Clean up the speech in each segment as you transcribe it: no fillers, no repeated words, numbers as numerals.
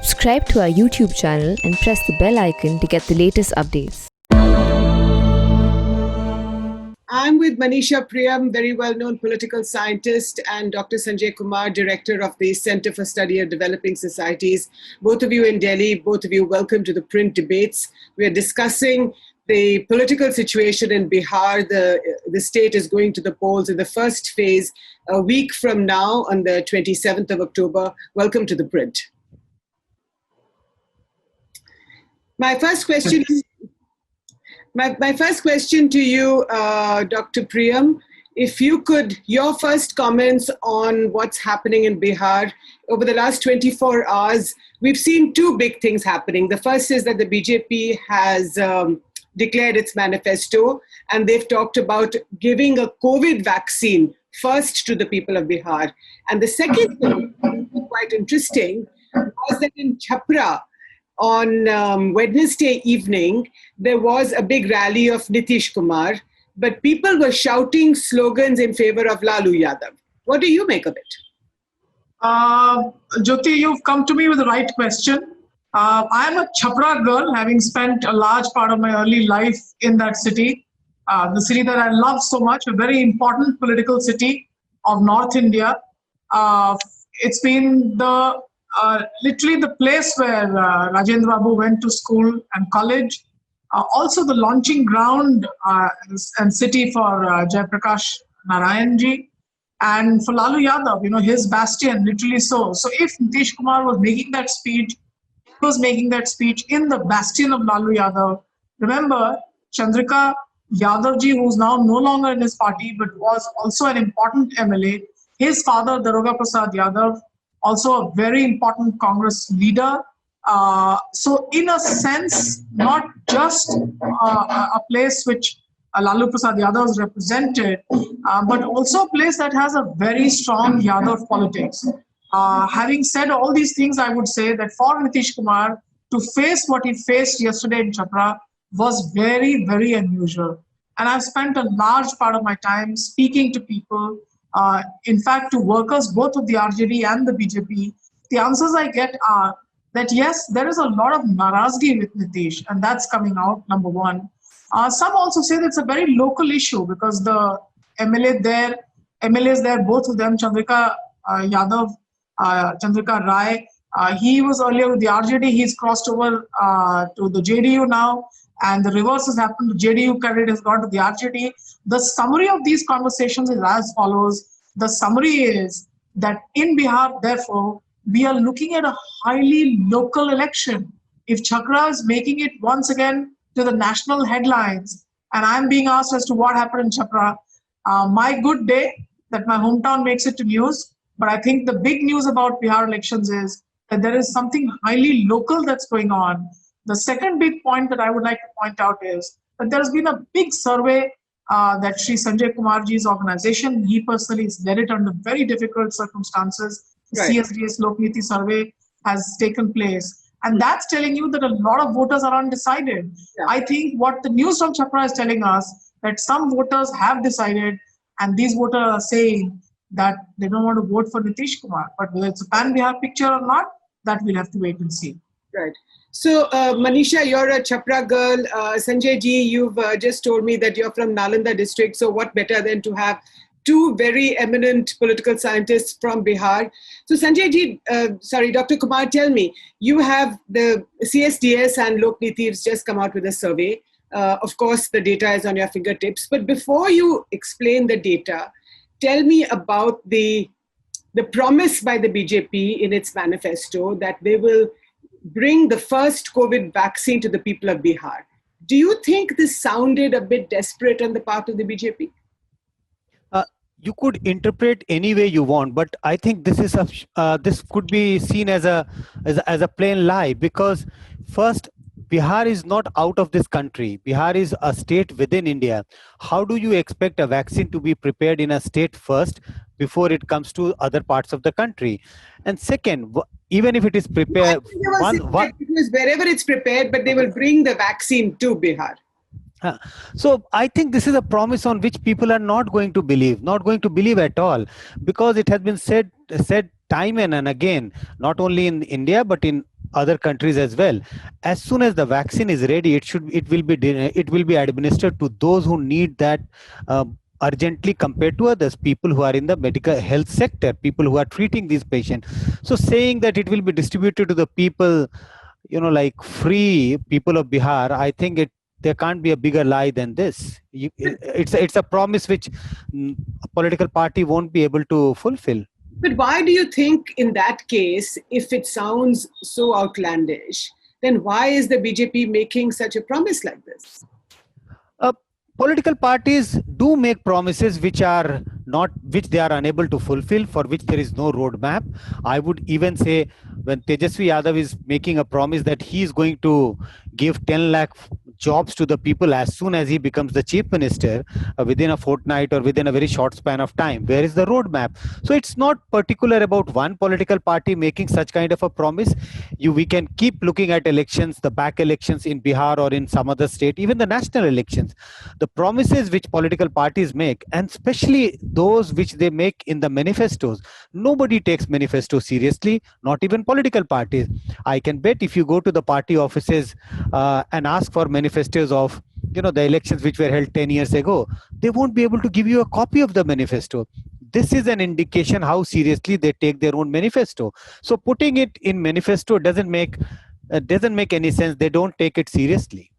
Subscribe to our YouTube channel and press the bell icon to get the latest updates. I'm with Manisha Priyam, very well-known political scientist, and Dr. Sanjay Kumar, director of the Center for Study of Developing Societies. Both of you in Delhi, both of you welcome to the print debates. We are discussing the political situation in Bihar. The state is going to the polls in the first phase a week from now on the 27th of October. Welcome to the print. My first question to you, Dr. Priyam, if you could, your first comments on what's happening in Bihar. Over the last 24 hours, we've seen two big things happening. The first is that the BJP has declared its manifesto, and they've talked about giving a COVID vaccine first to the people of Bihar. And the second thing, quite interesting, was that in Chhapra, on Wednesday evening, there was a big rally of Nitish Kumar, but people were shouting slogans in favor of Lalu Yadav. What do you make of it? Jyoti, you've come to me with the right question. I'm a Chhapra girl, having spent a large part of my early life in that city, the city that I love so much, a very important political city of North India. It's been literally the place where Rajendra Babu went to school and college. Also the launching ground and city for Jaiprakash Narayanji, and for Lalu Yadav, his bastion, literally so. So if Nitish Kumar was making that speech, he was making that speech in the bastion of Lalu Yadav. Remember, Chandrika Yadavji, who's now no longer in his party, but was also an important MLA, his father, Daroga Prasad Yadav, also a very important Congress leader. So in a sense, not just a place which Lalu Prasad Yadav is represented, but also a place that has a very strong Yadav politics. Having said all these things, I would say that for Nitish Kumar to face what he faced yesterday in Chhapra was very, very unusual. And I've spent a large part of my time speaking to people, in fact, to workers, both of the RJD and the BJP. The answers I get are that yes, there is a lot of narazgi with Nitish, and that's coming out, number one. Some also say that it's a very local issue because the MLAs there, both of them, Chandrika Yadav, Chandrika Rai, he was earlier with the RJD, he's crossed over to the JDU now, and the reverse has happened. The JDU credit has gone to the RJD. The summary of these conversations is as follows. The summary is that in Bihar, therefore, we are looking at a highly local election. If Chhapra is making it once again to the national headlines, and I'm being asked as to what happened in Chhapra, my good day that my hometown makes it to news, but I think the big news about Bihar elections is that there is something highly local that's going on. The second big point that I would like to point out is that there has been a big survey that Shri Sanjay Kumarji's organization, he personally has led it under very difficult circumstances. The CSDS Lokniti survey has taken place. And that's telling you that a lot of voters are undecided. Yeah. I think what the news from Chhapra is telling us, that some voters have decided, and these voters are saying that they don't want to vote for Nitish Kumar. But whether it's a pan-Bihar picture or not, that we'll have to wait and see. Right. So, Manisha, you're a Chhapra girl. Sanjay ji, you've just told me that you're from Nalanda district. So what better than to have two very eminent political scientists from Bihar. So Sanjay ji, Dr. Kumar, tell me, you have the CSDS and Lokniti has just come out with a survey. Of course, the data is on your fingertips. But before you explain the data, tell me about the promise by the BJP in its manifesto that they will bring the first COVID vaccine to the people of Bihar. Do you think this sounded a bit desperate on the part of the BJP? You could interpret any way you want, but I think this is this could be seen as a plain lie, because first, Bihar is not out of this country. Bihar is a state within India. How do you expect a vaccine to be prepared in a state first before it comes to other parts of the country? And second, even if it is prepared, because wherever it's prepared, but they will bring the vaccine to Bihar. So I think this is a promise on which people are not going to believe at all, because it has been said time and again, not only in India, but in other countries as well. As soon as the vaccine is ready, it will be administered to those who need that urgently compared to others, people who are in the medical health sector, people who are treating these patients. So saying that it will be distributed to the people, like free people of Bihar, I think there can't be a bigger lie than this. It's a promise which a political party won't be able to fulfill. But why do you think, in that case, if it sounds so outlandish, then why is the BJP making such a promise like this? Political parties do make promises which they are unable to fulfill, for which there is no roadmap. I would even say, when Tejasvi Yadav is making a promise that he is going to give 10 lakh jobs to the people as soon as he becomes the chief minister, within a fortnight or within a very short span of time, where is the roadmap? So it's not particular about one political party making such kind of a promise. We can keep looking at elections, the back elections in Bihar or in some other state, even the national elections. The promises which political parties make, and especially those which they make in the manifestos, nobody takes manifesto seriously, not even political parties. I can bet if you go to the party offices and ask for manifestos of the elections which were held 10 years ago, they won't be able to give you a copy of the manifesto. This is an indication how seriously they take their own manifesto. So putting it in manifesto doesn't make any sense. They don't take it seriously.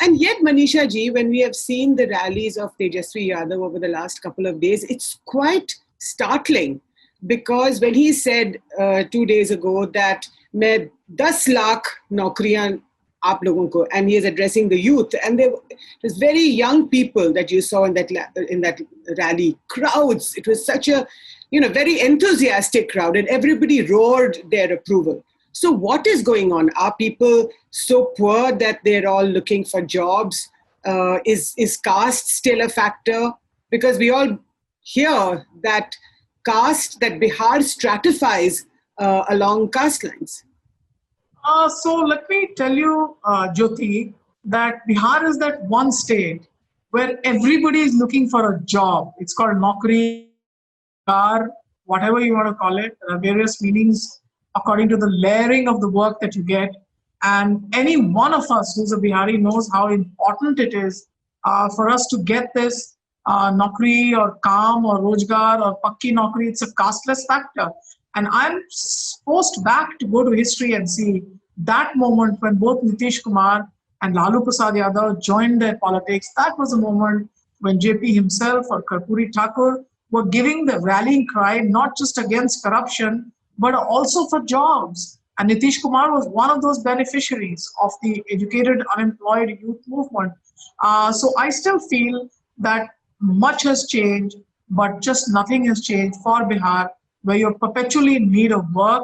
And yet, Manisha ji, when we have seen the rallies of Tejasvi Yadav over the last couple of days, it's quite startling, because when he said 2 days ago that मैं 10 lakh नौकरियां आप लोगों को, and he is addressing the youth, and it was very young people that you saw in that rally, crowds. It was such a very enthusiastic crowd, and everybody roared their approval. So what is going on? Are people so poor that they're all looking for jobs? Is caste still a factor? Because we all hear that Bihar stratifies along caste lines. So let me tell you, Jyoti, that Bihar is that one state where everybody is looking for a job. It's called Naukri, whatever you want to call it. There are various meanings according to the layering of the work that you get. And any one of us who's a Bihari knows how important it is for us to get this Naukri or Kaam or Rojgar or Pakki Naukri. It's a casteless factor. And I'm forced back to go to history and see that moment when both Nitish Kumar and Lalu Prasad Yadav joined their politics. That was a moment when JP himself or Karpuri Thakur were giving the rallying cry, not just against corruption, but also for jobs. And Nitish Kumar was one of those beneficiaries of the educated, unemployed youth movement. So I still feel that much has changed, but just nothing has changed for Bihar, where you're perpetually in need of work.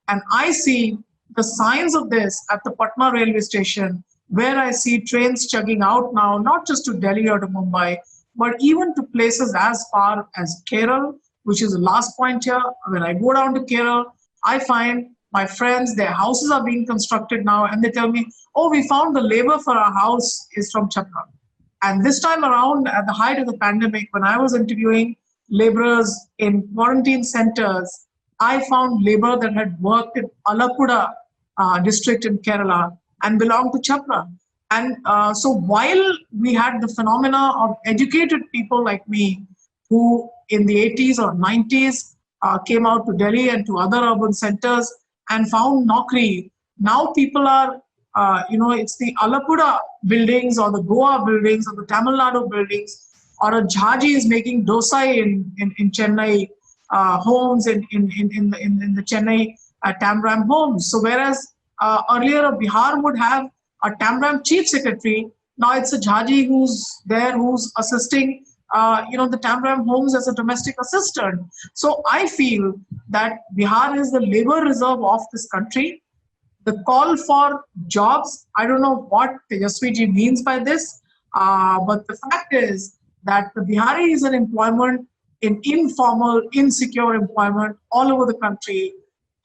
And I see the signs of this at the Patna railway station, where I see trains chugging out now, not just to Delhi or to Mumbai, but even to places as far as Kerala, which is the last point here. When I go down to Kerala, I find my friends, their houses are being constructed now, and they tell me, oh, we found the labor for our house is from Chhapra. And this time around, at the height of the pandemic, when I was interviewing laborers in quarantine centers, I found labor that had worked in Alappuzha district in Kerala and belonged to Chhapra. And so while we had the phenomena of educated people like me, who in the 80s or 90s came out to Delhi and to other urban centers and found Naukri, now people are, it's the Alappuzha buildings or the Goa buildings or the Tamil Nadu buildings, or a Jhaji is making dosa in Chennai homes, in the Chennai Tamram homes. So whereas earlier a Bihar would have a Tamram chief secretary, now it's a Jhaji who's there, who's assisting the Tamram homes as a domestic assistant. So I feel that Bihar is the labor reserve of this country. The call for jobs, I don't know what Tejasvi ji means by this, but the fact is that the Bihari is in employment, in informal, insecure employment all over the country.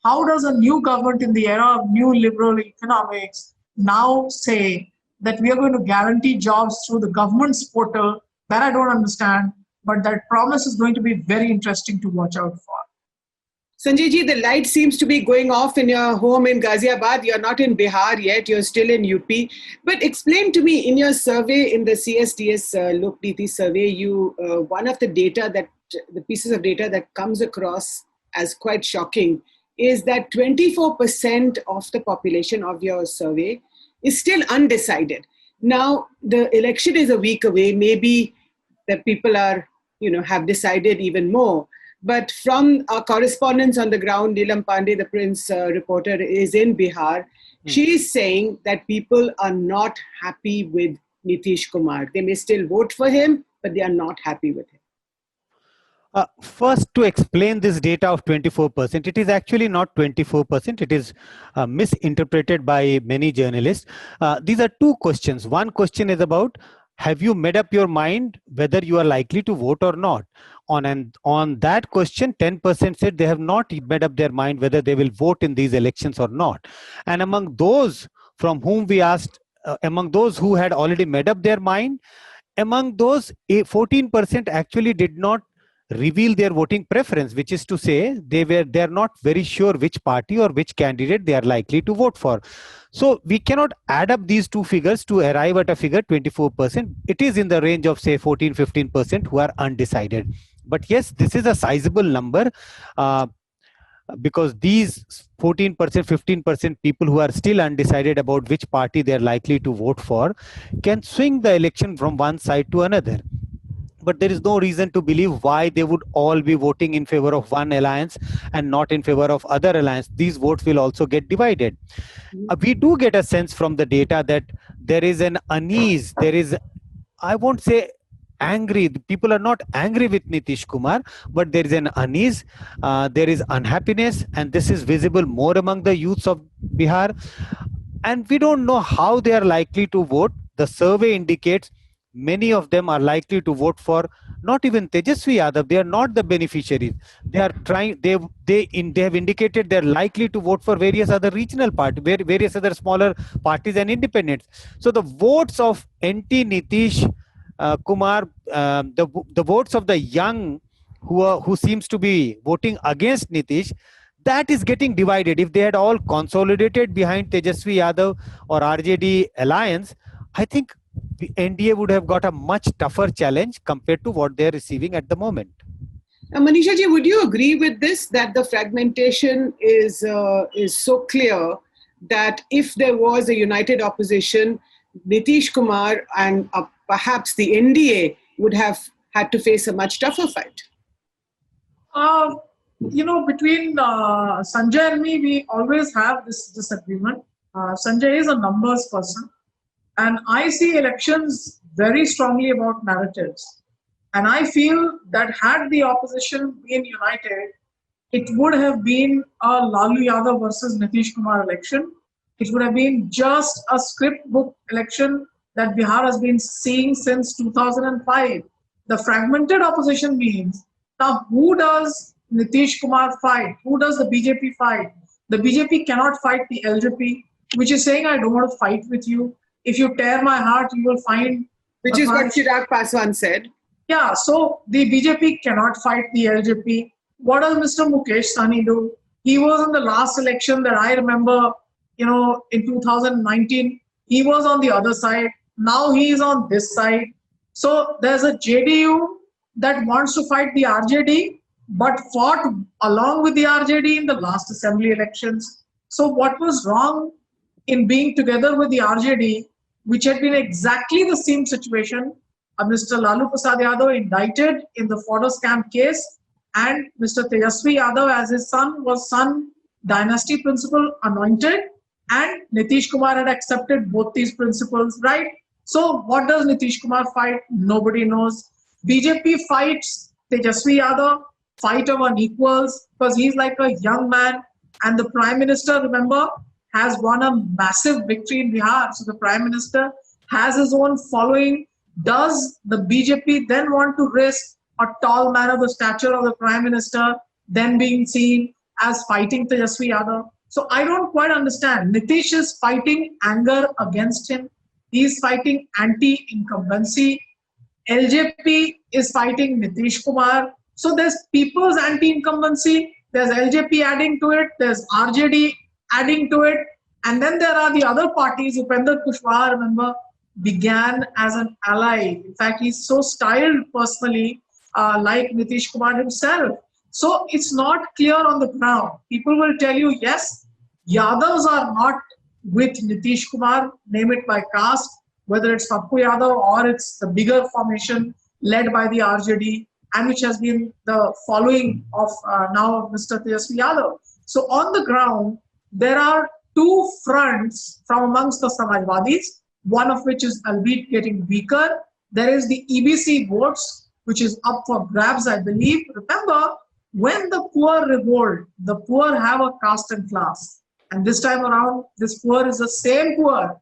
How does a new government in the era of new liberal economics now say that we are going to guarantee jobs through the government's portal? That I don't understand, but that promise is going to be very interesting to watch out for. Sanjay ji, the light seems to be going off in your home in Ghaziabad. You're not in Bihar yet. You're still in UP. But explain to me, in your survey, in the CSDS Lok Niti survey, one of the pieces of data that comes across as quite shocking is that 24% of the population of your survey is still undecided. Now, the election is a week away. Maybe the people have decided even more. But from our correspondents on the ground, Neelam Pandey, the Prince reporter, is in Bihar. She is saying that people are not happy with Nitish Kumar. They may still vote for him, but they are not happy with him. First, to explain this data of 24%, it is actually not 24%. It is misinterpreted by many journalists. These are two questions. One question is about, have you made up your mind whether you are likely to vote or not? On that question, 10% said they have not made up their mind whether they will vote in these elections or not. And among those from whom we asked, among those who had already made up their mind, among those, 14% actually did not reveal their voting preference, which is to say they are not very sure which party or which candidate they are likely to vote for. So we cannot add up these two figures to arrive at a figure 24%. It is in the range of say 14-15% who are undecided. But yes, this is a sizable number because these 14%, 15% people who are still undecided about which party they are likely to vote for can swing the election from one side to another. But there is no reason to believe why they would all be voting in favor of one alliance and not in favor of other alliance. These votes will also get divided. We do get a sense from the data that there is an unease. There is, I won't say angry. People are not angry with Nitish Kumar, but there is an unease. There is unhappiness, and this is visible more among the youths of Bihar. And we don't know how they are likely to vote. The survey indicates many of them are likely to vote for not even Tejasvi Yadav. They are not the beneficiaries. They are trying. They have indicated they are likely to vote for various other regional parties, various other smaller parties and independents. So the votes of anti-Nitish Kumar, the votes of the young who seems to be voting against Nitish, that is getting divided. If they had all consolidated behind Tejasvi Yadav or RJD alliance, I think the NDA would have got a much tougher challenge compared to what they are receiving at the moment. Manisha ji, would you agree with this, that the fragmentation is so clear that if there was a united opposition, Nitish Kumar and perhaps the NDA would have had to face a much tougher fight? Between Sanjay and me, we always have this disagreement. Sanjay is a numbers person. And I see elections very strongly about narratives. And I feel that had the opposition been united, it would have been a Lalu Yadav versus Nitish Kumar election. It would have been just a script book election that Bihar has been seeing since 2005. The fragmented opposition means, now who does Nitish Kumar fight? Who does the BJP fight? The BJP cannot fight the LJP, which is saying, I don't want to fight with you. If you tear my heart, you will find... Which is what Chirag Paswan said. Yeah, so the BJP cannot fight the LJP. What does Mr. Mukesh Sahni do? He was in the last election that I remember, in 2019. He was on the other side. Now he is on this side. So there's a JDU that wants to fight the RJD, but fought along with the RJD in the last assembly elections. So what was wrong in being together with the RJD, which had been exactly the same situation? Mr. Lalu Prasad Yadav indicted in the Fodder scam case, and Mr. Tejasvi Yadav, as his son, was son dynasty principle anointed, and Nitish Kumar had accepted both these principles, right? So what does Nitish Kumar fight? Nobody knows. BJP fights Tejasvi Yadav, fight of unequals, because he's like a young man, and the Prime Minister, remember, has won a massive victory in Bihar. So the Prime Minister has his own following. Does the BJP then want to risk a tall man of the stature of the Prime Minister then being seen as fighting Tejasvi Yadav? So I don't quite understand. Nitish is fighting anger against him. He's fighting anti-incumbency. LJP is fighting Nitish Kumar. So there's people's anti-incumbency, there's LJP adding to it, there's RJD adding to it, and then there are the other parties. Upendra Kushwaha, remember, began as an ally. In fact, he's so styled personally, like Nitish Kumar himself. So it's not clear on the ground. People will tell you, yes, Yadavs are not with Nitish Kumar, name it by caste, whether it's Pappu Yadav or it's the bigger formation led by the RJD, and which has been the following of now Mr. Tejasvi Yadav. So on the ground, there are two fronts from amongst the Samajwadis, one of which is albeit getting weaker. There is the EBC votes, which is up for grabs, I believe. Remember, when the poor revolt, the poor have a caste and class. And this time around, this poor is the same poor.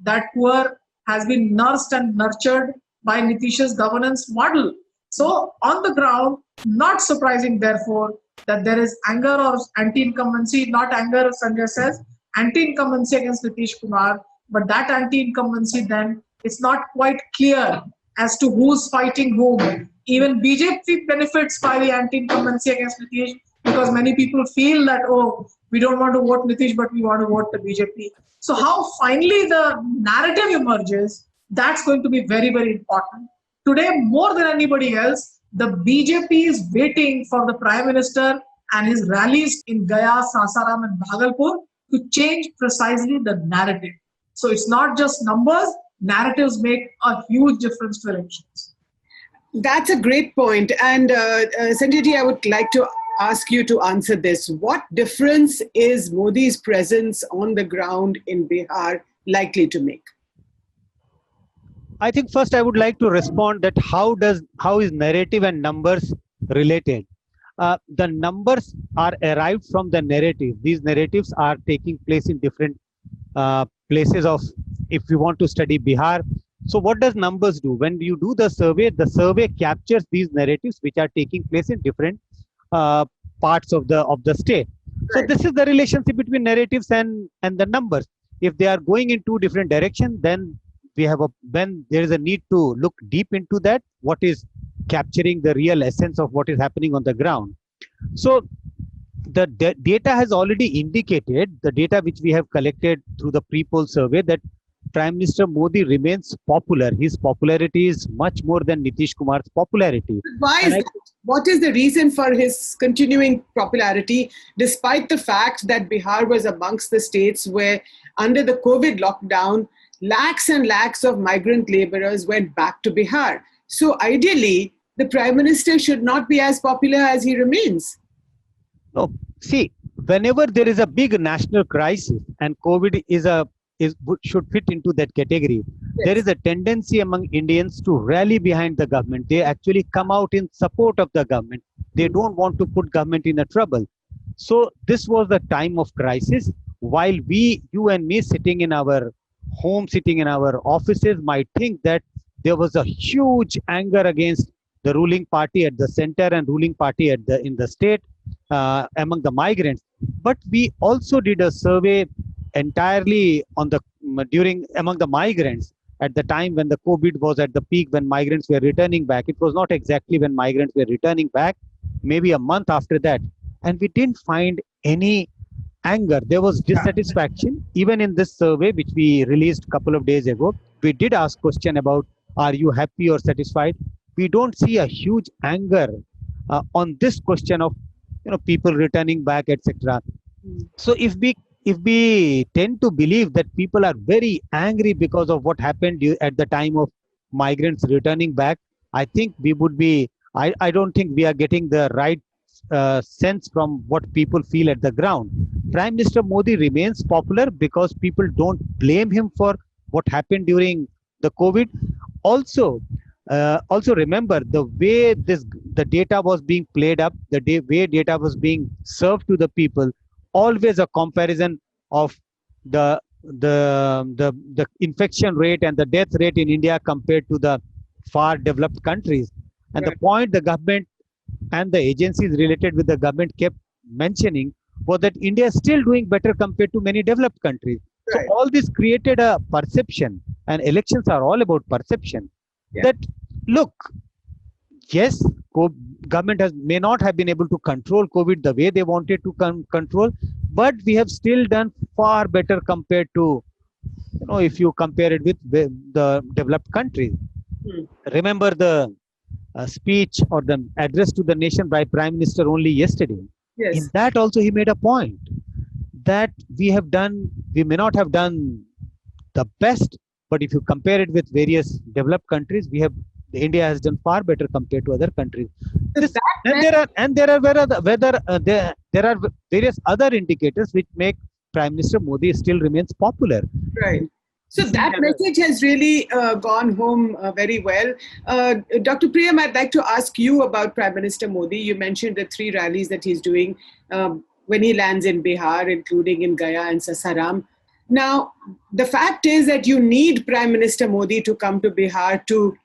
That poor has been nursed and nurtured by Nitish's governance model. So on the ground, not surprising, therefore, that there is anger or anti-incumbency, not anger, Sanjay says, anti-incumbency against Nitish Kumar, but that anti-incumbency then, it's not quite clear as to who's fighting whom. Even BJP benefits by the anti-incumbency against Nitish, because many people feel that, oh, we don't want to vote Nitish, but we want to vote the BJP. So how finally the narrative emerges, that's going to be very, very important. Today, more than anybody else, the BJP is waiting for the Prime Minister and his rallies in Gaya, Sasaram and Bhagalpur to change precisely the narrative. So it's not just numbers, narratives make a huge difference to elections. That's a great point. And Sanjay ji, I would like to ask you to answer this. What difference is Modi's presence on the ground in Bihar likely to make? I think first I would like to respond that how is narrative and numbers related? The numbers are arrived from the narrative. These narratives are taking place in different places of, if you want to study Bihar. So what does numbers do? When you do the survey captures these narratives which are taking place in different parts of the state. So this is the relationship between narratives and the numbers. If they are going in two different directions, then there is a need to look deep into that, what is capturing the real essence of what is happening on the ground. So the data has already indicated, the data which we have collected through the pre-poll survey, that Prime Minister Modi remains popular. His popularity is much more than Nitish Kumar's popularity. Why is that? What is the reason for his continuing popularity, despite the fact that Bihar was amongst the states where, under the COVID lockdown, lakhs and lakhs of migrant laborers went back to Bihar? So ideally, the Prime Minister should not be as popular as he remains. No, see, whenever there is a big national crisis, and COVID should fit into that category, yes, there is a tendency among Indians to rally behind the government. They actually come out in support of the government. They don't want to put government in a trouble. So this was the time of crisis. While you and me sitting in our home, sitting in our offices, might think that there was a huge anger against the ruling party at the center and ruling party in the state among the migrants. But we also did a survey entirely among the migrants at the time when the COVID was at the peak, when migrants were returning back. It was not exactly when migrants were returning back, maybe a month after that. And we didn't find any anger. There was dissatisfaction. Even in this survey, which we released a couple of days ago, we did ask question about, are you happy or satisfied? We don't see a huge anger on this question of people returning back, etc. So if we tend to believe that people are very angry because of what happened at the time of migrants returning back, I think we would be, I don't think we are getting the right sense from what people feel at the ground. Prime Minister Modi remains popular because people don't blame him for what happened during the COVID. Also remember the way the data was being played up, way data was being served to the people. Always a comparison of the infection rate and the death rate in India compared to the far developed countries. And the point the government and the agencies related with the government kept mentioning was that India is still doing better compared to many developed countries. Right. So all this created a perception, and elections are all about perception. Yeah. That look, yes, government may not have been able to control COVID the way they wanted to control, but we have still done far better compared to, if you compare it with the developed countries. Hmm. Remember the speech or the address to the nation by Prime Minister only yesterday. Yes. In that also he made a point that we may not have done the best, but if you compare it with various developed countries, India has done far better compared to other countries. There are various other indicators which make Prime Minister Modi still remains popular. Right. So that message has really gone home very well. Dr. Priyam, I'd like to ask you about Prime Minister Modi. You mentioned the 3 rallies that he's doing when he lands in Bihar, including in Gaya and Sasaram. Now, the fact is that you need Prime Minister Modi to come to Bihar to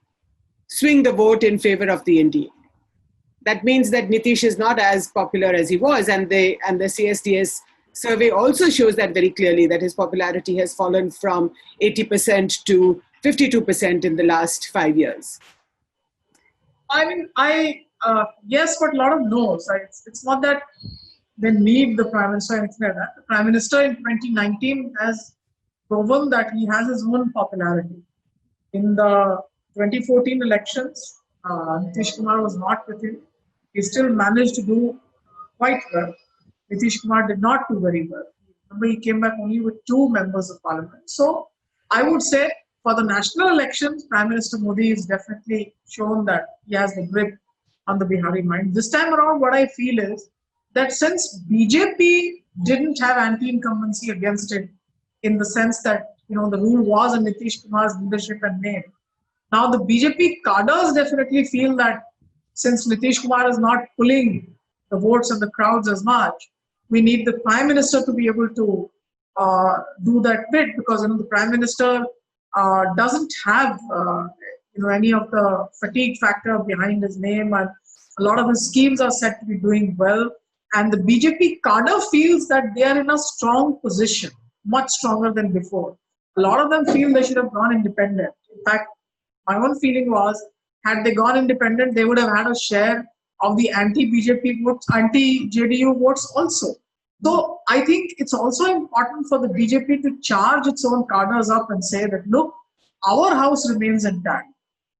swing the vote in favor of the NDA. That means that Nitish is not as popular as he was, and the CSDS survey also shows that very clearly, that his popularity has fallen from 80% to 52% in the last 5 years. I mean, yes, but a lot of no's. It's not that they need the Prime Minister or anything like that. The Prime Minister in 2019 has proven that he has his own popularity. In the 2014 elections, Nitish Kumar was not with him. He still managed to do quite well. Nitish Kumar did not do very well. Remember, he came back only with 2 members of parliament. So I would say for the national elections, Prime Minister Modi has definitely shown that he has the grip on the Bihari mind. This time around, what I feel is that since BJP didn't have anti-incumbency against it, in the sense that the rule was in Nitish Kumar's leadership and name, now the BJP cadres definitely feel that since Nitish Kumar is not pulling the votes and the crowds as much, we need the Prime Minister to be able to do that bit, because the Prime Minister doesn't have any of the fatigue factor behind his name, and a lot of his schemes are said to be doing well. And the BJP cadre feels that they are in a strong position, much stronger than before. A lot of them feel they should have gone independent. In fact, my own feeling was, had they gone independent, they would have had a share of the anti-BJP votes, anti-JDU votes also. So I think it's also important for the BJP to charge its own cadres up and say that, look, our house remains intact.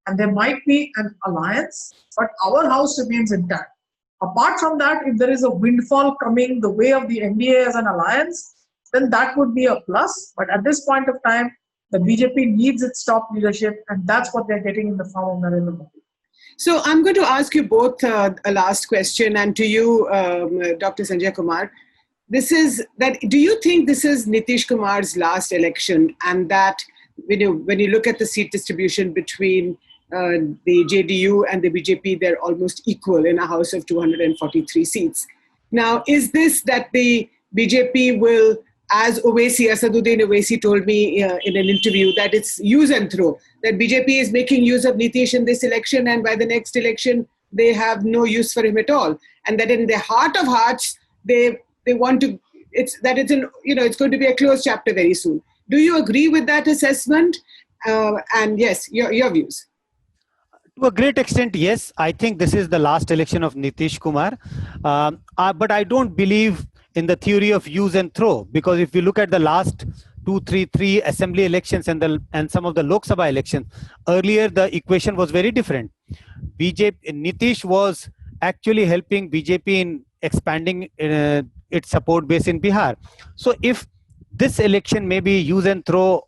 And there might be an alliance, but our house remains intact. Apart from that, if there is a windfall coming the way of the NDA as an alliance, then that would be a plus. But at this point of time, the BJP needs its top leadership, and that's what they're getting in the form of Narendra Modi. So I'm going to ask you both a last question, and to you, Dr. Sanjay Kumar. Do you think this is Nitish Kumar's last election, and that when you look at the seat distribution between the JDU and the BJP, they're almost equal in a house of 243 seats. Now, is this that the BJP will, as Asaduddin Owaisi told me in an interview, that it's use and throw, that BJP is making use of Nitish in this election, and by the next election, they have no use for him at all. And that in their heart of hearts, they want to, it's going to be a closed chapter very soon. Do you agree with that assessment? And yes, your views. To a great extent, yes. I think this is the last election of Nitish Kumar. But I don't believe in the theory of use and throw, because if you look at the last three assembly elections and some of the Lok Sabha elections, earlier the equation was very different. Nitish was actually helping BJP in expanding its support base in Bihar. So if this election may be use and throw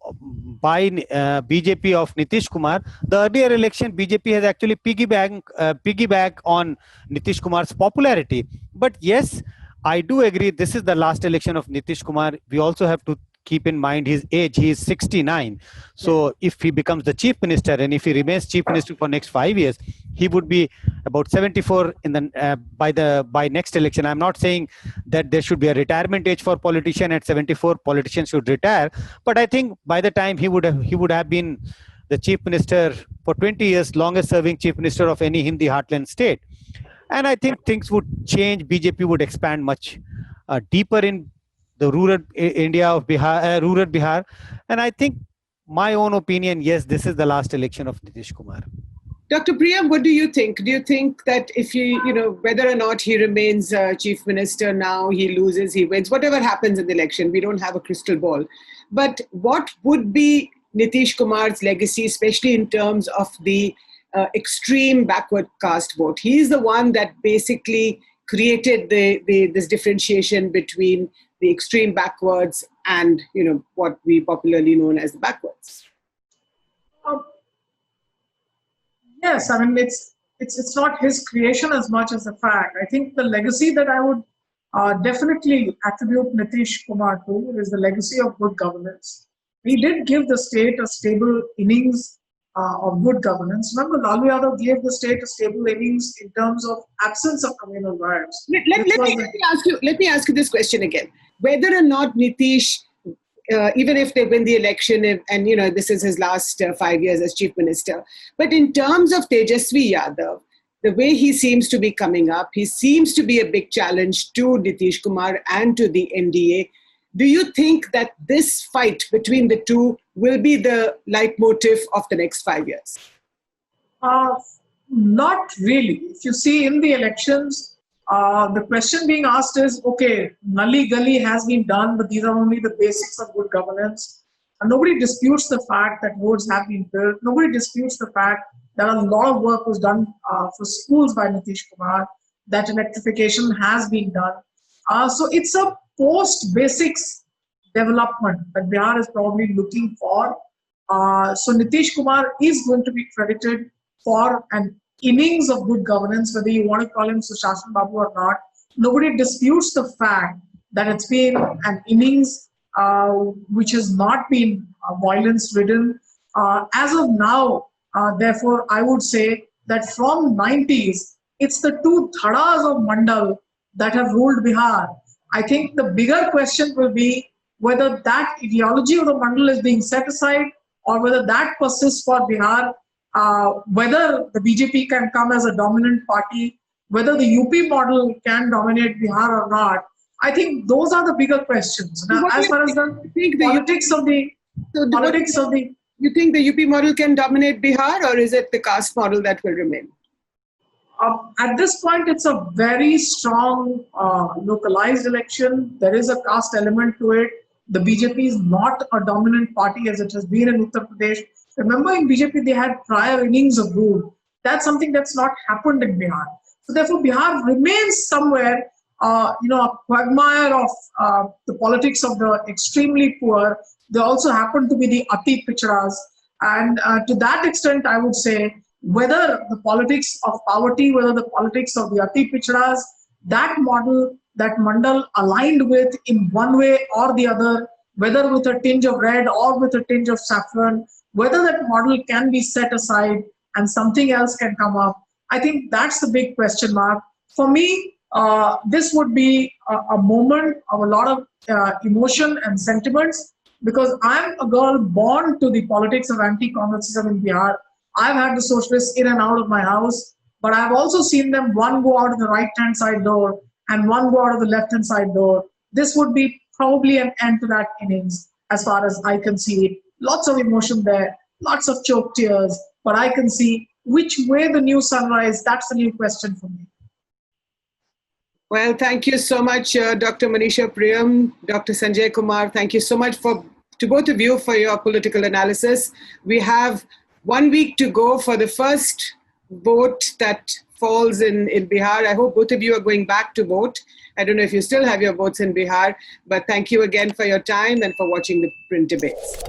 by BJP of Nitish Kumar, the earlier election BJP has actually piggyback on Nitish Kumar's popularity. But yes, I do agree this is the last election of Nitish Kumar. We also have to keep in mind his age. He is 69. So if he becomes the chief minister, and if he remains chief minister for next 5 years, he would be about 74 in the by next election. I'm not saying that there should be a retirement age for politician at 74. Politicians should retire, but I think by the time he would have been the chief minister for 20 years, longest serving chief minister of any Hindi heartland state. And I think things would change. BJP would expand much deeper in the rural India of Bihar, rural Bihar. And I think my own opinion, yes, this is the last election of Nitish Kumar. Dr. Priyam, what do you think? Do you think that if whether or not he remains chief minister now, he loses, he wins, whatever happens in the election, we don't have a crystal ball. But what would be Nitish Kumar's legacy, especially in terms of the extreme backward caste vote? He is the one that basically created this differentiation between the extreme backwards and what we popularly known as the backwards. Yes, I mean it's not his creation as much as the fact. I think the legacy that I would definitely attribute Nitish Kumar to is the legacy of good governance. He did give the state a stable innings of good governance. Remember, Lalu Yadav gave the state a stable innings in terms of absence of communal riots. Let me ask you this question again. Whether or not Nitish, even if they win the election, and this is his last 5 years as chief minister, but in terms of Tejasvi Yadav, the way he seems to be coming up, he seems to be a big challenge to Nitish Kumar and to the NDA. Do you think that this fight between the two will be the leitmotif of the next 5 years? Not really. If you see in the elections, the question being asked is, okay, Nali Gali has been done, but these are only the basics of good governance. And nobody disputes the fact that roads have been built. Nobody disputes the fact that a lot of work was done for schools by Nitish Kumar, that electrification has been done. So it's a post-basics development that Bihar is probably looking for. So Nitish Kumar is going to be credited for an innings of good governance, whether you want to call him Sushashan Babu or not. Nobody disputes the fact that it's been an innings which has not been violence-ridden. As of now, therefore, I would say that from 90s, it's the two Thadas of Mandal that have ruled Bihar. I think the bigger question will be whether that ideology of the Mandal is being set aside or whether that persists for Bihar, whether the BJP can come as a dominant party, whether the UP model can dominate Bihar or not. I think those are the bigger questions. Now, as far as the politics of the You think the UP model can dominate Bihar, or is it the caste model that will remain? At this point, it's a very strong localized election. There is a caste element to it. The BJP is not a dominant party as it has been in Uttar Pradesh. Remember, in BJP, they had prior innings of rule. That's something that's not happened in Bihar. So therefore, Bihar remains somewhere, a quagmire of the politics of the extremely poor. They also happen to be the Ati Pichras. And to that extent, I would say, whether the politics of poverty, whether the politics of the Ati Pichras, that model, that Mandal aligned with in one way or the other, whether with a tinge of red or with a tinge of saffron, whether that model can be set aside and something else can come up, I think that's the big question mark. For me, this would be a moment of a lot of emotion and sentiments, because I'm a girl born to the politics of anti-Congressism in Bihar. I've had the socialists in and out of my house, but I've also seen them one go out of the right-hand side door and one go out of the left-hand side door. This would be probably an end to that innings as far as I can see it. Lots of emotion there, lots of choked tears, but I can see which way the new sunrise, that's the new question for me. Well, thank you so much, Dr. Manisha Priyam, Dr. Sanjay Kumar. Thank you so much to both of you for your political analysis. We have 1 week to go for the first vote that falls in Bihar. I hope both of you are going back to vote. I don't know if you still have your votes in Bihar, but thank you again for your time and for watching the print debates.